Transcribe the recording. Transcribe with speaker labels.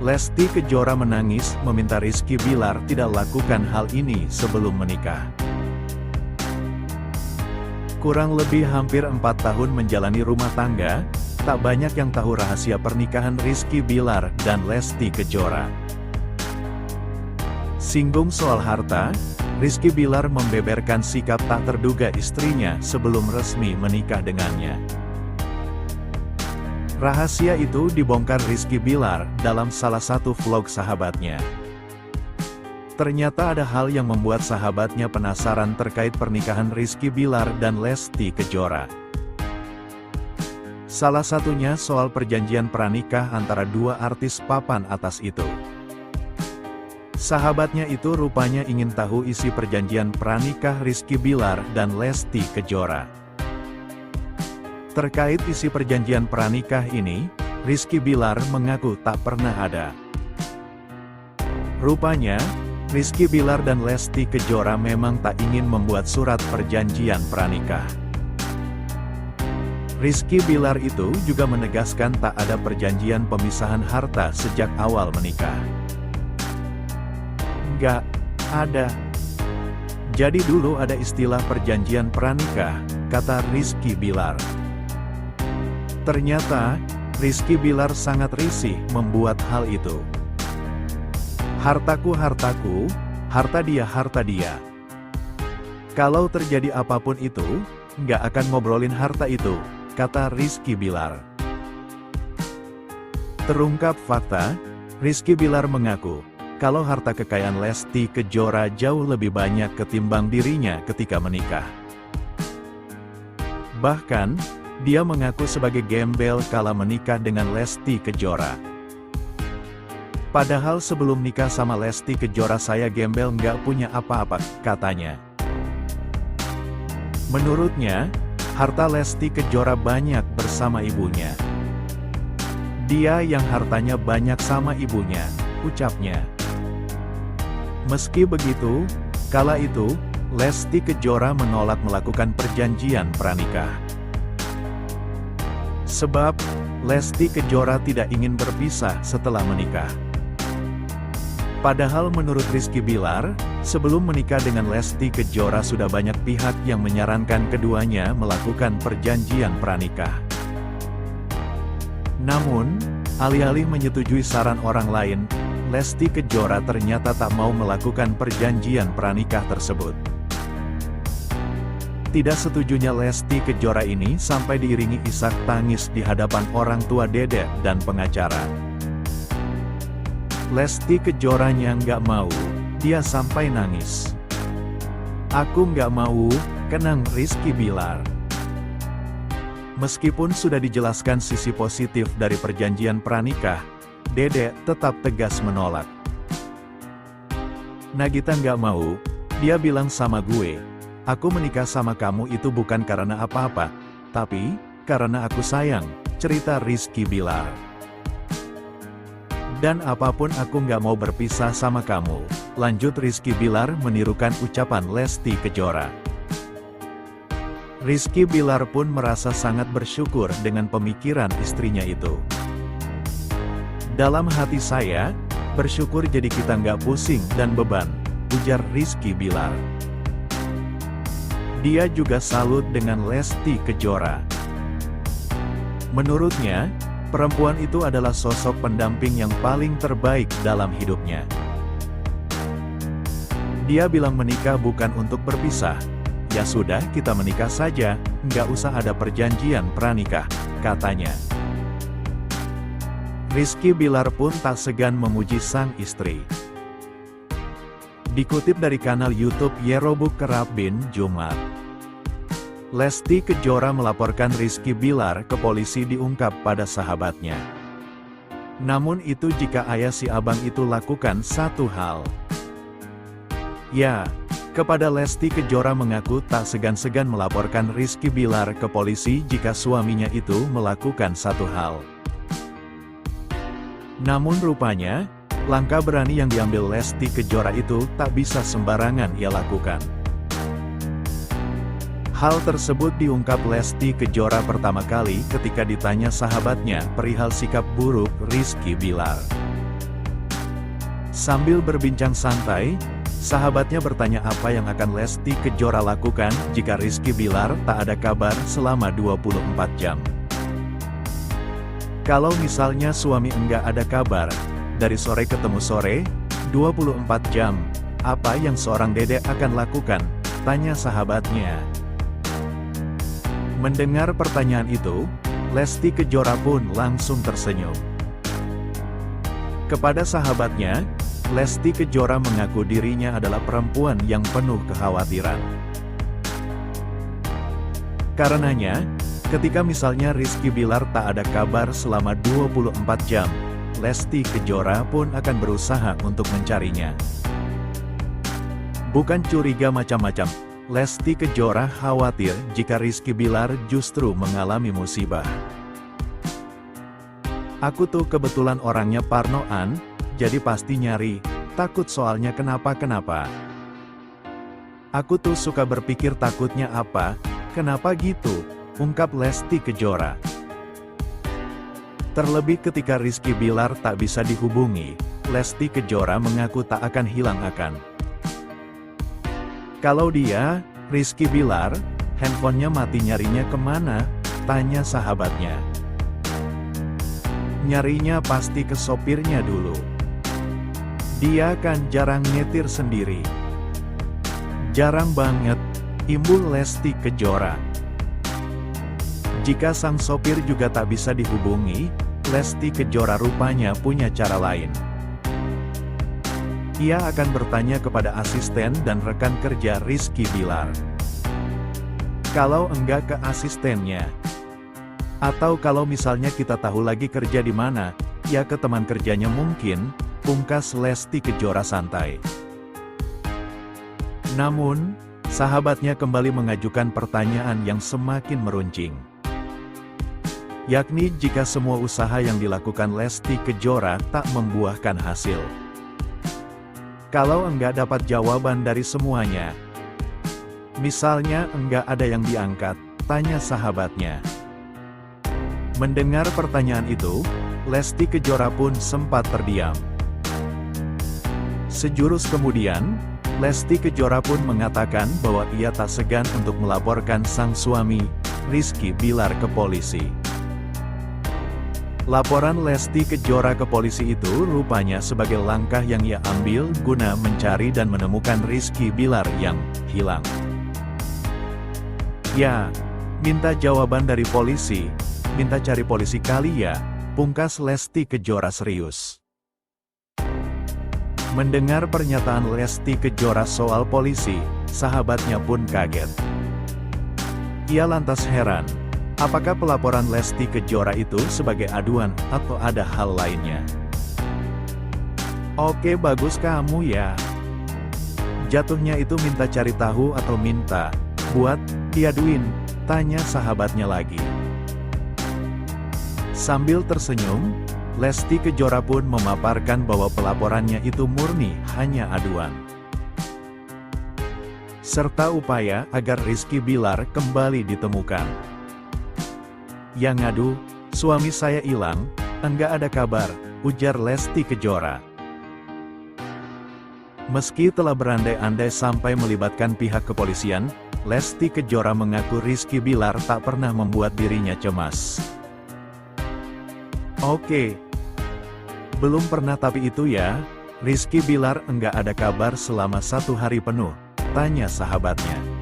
Speaker 1: Lesti Kejora menangis meminta Rizky Bilar tidak lakukan hal ini sebelum menikah. Kurang lebih hampir 4 tahun menjalani rumah tangga, tak banyak yang tahu rahasia pernikahan Rizky Bilar dan Lesti Kejora. Singgung soal harta, Rizky Bilar membeberkan sikap tak terduga istrinya sebelum resmi menikah dengannya. Rahasia itu dibongkar Rizky Bilar dalam salah satu vlog sahabatnya. Ternyata ada hal yang membuat sahabatnya penasaran terkait pernikahan Rizky Bilar dan Lesti Kejora. Salah satunya soal perjanjian pranikah antara dua artis papan atas itu. Sahabatnya itu rupanya ingin tahu isi perjanjian pranikah Rizky Bilar dan Lesti Kejora. Terkait isi perjanjian pranikah ini, Rizky Bilar mengaku tak pernah ada. Rupanya, Rizky Bilar dan Lesti Kejora memang tak ingin membuat surat perjanjian pranikah. Rizky Bilar itu juga menegaskan tak ada perjanjian pemisahan harta sejak awal menikah. Nggak ada. Jadi dulu ada istilah perjanjian pranikah, kata Rizky Bilar. Ternyata, Rizky Bilar sangat risih membuat hal itu. Hartaku, harta dia. Kalau terjadi apapun itu, nggak akan ngobrolin harta itu, kata Rizky Bilar. Terungkap fakta, Rizky Bilar mengaku, kalau harta kekayaan Lesti Kejora jauh lebih banyak ketimbang dirinya ketika menikah. Bahkan, dia mengaku sebagai gembel kala menikah dengan Lesti Kejora. Padahal sebelum nikah sama Lesti Kejora saya gembel nggak punya apa-apa, katanya. Menurutnya, harta Lesti Kejora banyak bersama ibunya. Dia yang hartanya banyak sama ibunya, ucapnya. Meski begitu, kala itu, Lesti Kejora menolak melakukan perjanjian pranikah. Sebab, Lesti Kejora tidak ingin berpisah setelah menikah. Padahal menurut Rizky Bilar, sebelum menikah dengan Lesti Kejora sudah banyak pihak yang menyarankan keduanya melakukan perjanjian pranikah. Namun, alih-alih menyetujui saran orang lain, Lesti Kejora ternyata tak mau melakukan perjanjian pranikah tersebut. Tidak setujunya Lesti Kejora ini sampai diiringi isak tangis di hadapan orang tua Dedek dan pengacara. Lesti Kejoranya nggak mau, dia sampai nangis. Aku nggak mau, kenang Rizky Bilar. Meskipun sudah dijelaskan sisi positif dari perjanjian pranikah, Dedek tetap tegas menolak. Nagita nggak mau, dia bilang sama gue, aku menikah sama kamu itu bukan karena apa-apa, tapi karena aku sayang, cerita Rizky Bilar. Dan apapun aku nggak mau berpisah sama kamu, lanjut Rizky Bilar menirukan ucapan Lesti Kejora. Rizky Bilar pun merasa sangat bersyukur dengan pemikiran istrinya itu. Dalam hati saya, bersyukur jadi kita nggak pusing dan beban, ujar Rizky Bilar. Dia juga salut dengan Lesti Kejora. Menurutnya, perempuan itu adalah sosok pendamping yang paling terbaik dalam hidupnya. Dia bilang menikah bukan untuk berpisah. Ya sudah, kita menikah saja, nggak usah ada perjanjian pranikah, katanya. Rizky Bilar pun tak segan memuji sang istri. Dikutip dari kanal YouTube Yerobuk Kerabin Jumat, Lesti Kejora melaporkan Rizky Bilar ke polisi diungkap pada sahabatnya. Namun itu jika ayah si abang itu lakukan satu hal. Ya, kepada Lesti Kejora mengaku tak segan-segan melaporkan Rizky Bilar ke polisi jika suaminya itu melakukan satu hal. Namun rupanya, langkah berani yang diambil Lesti Kejora itu tak bisa sembarangan ia lakukan. Hal tersebut diungkap Lesti Kejora pertama kali ketika ditanya sahabatnya perihal sikap buruk Rizky Bilar. Sambil berbincang santai, sahabatnya bertanya apa yang akan Lesti Kejora lakukan jika Rizky Bilar tak ada kabar selama 24 jam. Kalau misalnya suami enggak ada kabar, dari sore ketemu sore, 24 jam, apa yang seorang dede akan lakukan? Tanya sahabatnya. Mendengar pertanyaan itu, Lesti Kejora pun langsung tersenyum. Kepada sahabatnya, Lesti Kejora mengaku dirinya adalah perempuan yang penuh kekhawatiran. Karenanya, ketika misalnya Rizky Bilar tak ada kabar selama 24 jam, Lesti Kejora pun akan berusaha untuk mencarinya. Bukan curiga macam-macam, Lesti Kejora khawatir jika Rizky Bilar justru mengalami musibah. Aku tuh kebetulan orangnya parnoan, jadi pasti nyari, takut soalnya kenapa-kenapa. Aku tuh suka berpikir takutnya apa, kenapa gitu, ungkap Lesti Kejora. Terlebih ketika Rizky Bilar tak bisa dihubungi, Lesti Kejora mengaku tak akan hilang akan. Kalau dia, Rizky Bilar, handphonenya mati nyarinya kemana? Tanya sahabatnya. Nyarinya pasti ke sopirnya dulu. Dia kan jarang nyetir sendiri. Jarang banget, imbul Lesti Kejora. Jika sang sopir juga tak bisa dihubungi, Lesti Kejora rupanya punya cara lain. Ia akan bertanya kepada asisten dan rekan kerja Rizky Bilar. Kalau enggak ke asistennya. Atau kalau misalnya kita tahu lagi kerja di mana, ya ke teman kerjanya mungkin, pungkas Lesti Kejora santai. Namun, sahabatnya kembali mengajukan pertanyaan yang semakin meruncing. Yakni jika semua usaha yang dilakukan Lesti Kejora tak membuahkan hasil. Kalau enggak dapat jawaban dari semuanya. Misalnya enggak ada yang diangkat, tanya sahabatnya. Mendengar pertanyaan itu, Lesti Kejora pun sempat terdiam. Sejurus kemudian, Lesti Kejora pun mengatakan bahwa ia tak segan untuk melaporkan sang suami, Rizky Bilar ke polisi. Laporan Lesti Kejora ke polisi itu rupanya sebagai langkah yang ia ambil guna mencari dan menemukan Rizky Bilar yang hilang. Ya, minta jawaban dari polisi, minta cari polisi kali ya, pungkas Lesti Kejora serius. Mendengar pernyataan Lesti Kejora soal polisi, sahabatnya pun kaget. Ia lantas heran. Apakah pelaporan Lesti Kejora itu sebagai aduan, atau ada hal lainnya? Oke bagus kamu ya. Jatuhnya itu minta cari tahu atau minta buat diaduin, tanya sahabatnya lagi. Sambil tersenyum, Lesti Kejora pun memaparkan bahwa pelaporannya itu murni hanya aduan. Serta upaya agar Rizky Bilar kembali ditemukan. Yang ngadu, suami saya hilang, enggak ada kabar, ujar Lesti Kejora. Meski telah berandai-andai sampai melibatkan pihak kepolisian, Lesti Kejora mengaku Rizky Bilar tak pernah membuat dirinya cemas. Oke. Belum pernah tapi itu ya, Rizky Bilar enggak ada kabar selama 1 hari penuh, tanya sahabatnya.